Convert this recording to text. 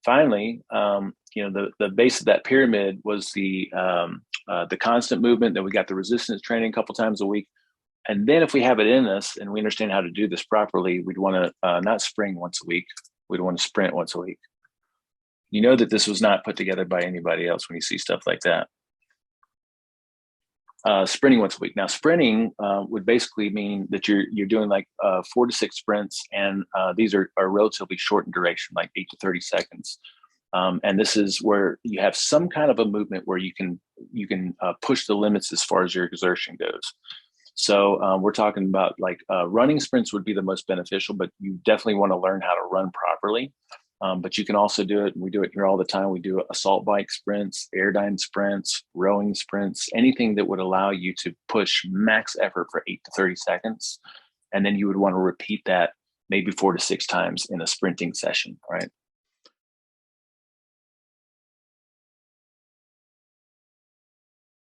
finally, the base of that pyramid was the constant movement. Then we got the resistance training a couple times a week. And then if we have it in us and we understand how to do this properly, we'd want to not spring once a week. We'd want to sprint once a week. You know that this was not put together by anybody else when you see stuff like that. Sprinting once a week. Now, sprinting would basically mean that you're doing like 4 to 6 sprints, and these are relatively short in duration, like 8 to 30 seconds. And this is where you have some kind of a movement where you can push the limits as far as your exertion goes. So we're talking about like running sprints would be the most beneficial, but you definitely want to learn how to run properly. But you can also do it. And we do it here all the time. We do assault bike sprints, airdyne sprints, rowing sprints, anything that would allow you to push max effort for 8 to 30 seconds. And then you would want to repeat that maybe 4 to 6 times in a sprinting session, right?